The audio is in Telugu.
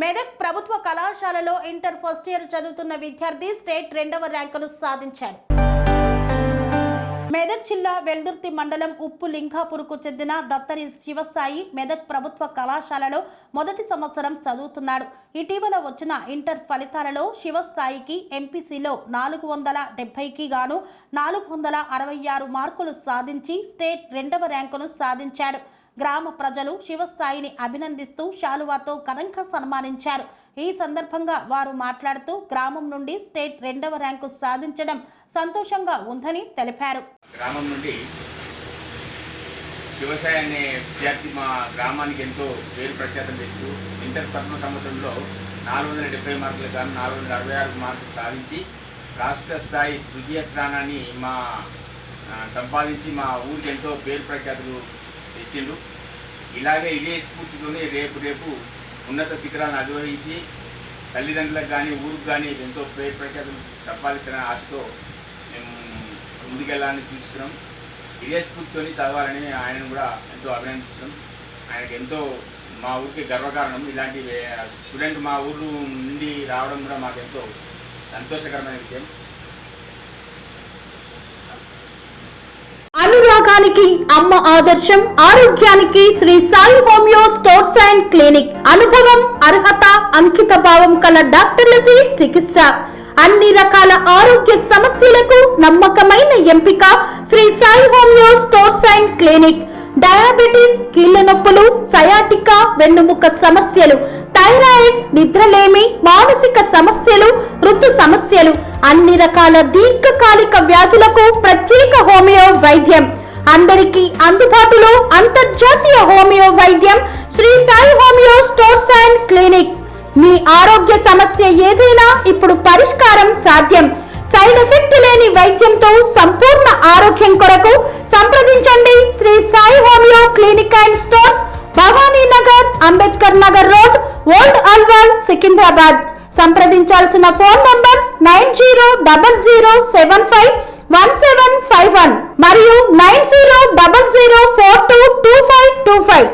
మెదక్ ప్రభుత్వ కళాశాలలో ఇంటర్ ఫస్ట్ ఇయర్ చదువుతున్న విద్యార్థి స్టేట్ 2వ ర్యాంకును సాధించాడు. మెదక్ జిల్లా వెల్దుర్తి మండలం ఉప్పు లింగాపూర్కు చెందిన దత్తరి శివసాయి మెదక్ ప్రభుత్వ కళాశాలలో మొదటి సంవత్సరం చదువుతున్నాడు. ఇటీవల వచ్చిన ఇంటర్ ఫలితాలలో శివసాయికి ఎంపీసీలో 470కి గాను 466 మార్కులు సాధించి స్టేట్ 2వ ర్యాంకును సాధించాడు. గ్రామ ప్రజలు శివసాయిని అభినందిస్తూ శాలువాతో ఘనంగా సన్మానించారు. ఈ సందర్భంగా వారు మాట్లాడుతూ గ్రామం నుండి స్టేట్ 2వ ర్యాంకు సాధించడం సంతోషంగా ఉందని తెలిపారు. గ్రామం నుండి శివసాయి అనే విద్యార్థి మా గ్రామానికి ఎంతో పేరు ప్రఖ్యాతం చేస్తూ ఇంటర్ ప్రథమ సంవత్సరంలో 470 మార్కులు గాను 466 మార్కులు సాధించి రాష్ట్ర స్థాయి తృతీయ స్థానాన్ని సంపాదించి మా ఊరికి ఎంతో పేరు ప్రఖ్యాతులు తెచ్చిండు. ఇలాగే ఇదే స్ఫూర్తితోనే రేపు ఉన్నత శిఖరాలను అధిరోహించి తల్లిదండ్రులకు కానీ ఊరికి కానీ ఎంతో పేరు ప్రఖ్యాతులు సంపాదిస్తున్న ఆశతో మేము ముందుకెళ్ళాలని సూచిస్తున్నాం. ఇదే స్ఫూర్తితో చదవాలని ఆయనను కూడా ఎంతో అభినందిస్తున్నాం. ఆయనకు ఎంతో మా ఊరికి గర్వకారణం. ఇలాంటి స్టూడెంట్ మా ఊరు నుండి రావడం కూడా మాకు ఎంతో సంతోషకరమైన విషయం. అనురాగానికి అమ్మ ఆదర్శం, ఆరోగ్యానికి Shri Sai homeo stores and clinic. అనుభవం, అర్హత, అంకిత భావం కల డాక్టర్లచే చికిత్స. అన్ని రకాల ఆరోగ్య సమస్యలకు నమ్మకమైన ఎంపిక Shri Sai homeo stores and clinic. Diabetes, కీళ్ల నొప్పులు, సయాటికా, వెన్నుముక సమస్యలు, థైరాయిడ్, నిద్రలేమి, మానసిక సమస్యలు, ఋతు సమస్యలు, అన్ని రకాల దీర్ఘకాలిక వ్యాధులకు ప్రత్యేక హోమియో వైద్యం. అందరికీ అందుబాటులో అంతర్జాతీయ హోమియో వైద్యం Sri Sai homeo stores and clinic. మీ ఆరోగ్య సమస్య ఏదైనా ఇప్పుడు పరిష్కారం సాధ్యం. సైడ్ ఎఫెక్ట్ లేని వైద్యంతో సంపూర్ణ ఆరోగ్యం కొరకు సంప్రదించండి Sri Sai homeo clinic and stores, Bhavani Nagar, Ambedkar Nagar road, old Alwal, Secunderabad. సంప్రదించాల్సిన ఫోన్ నంబర్స్ 9000751751 మరియు 9000422525.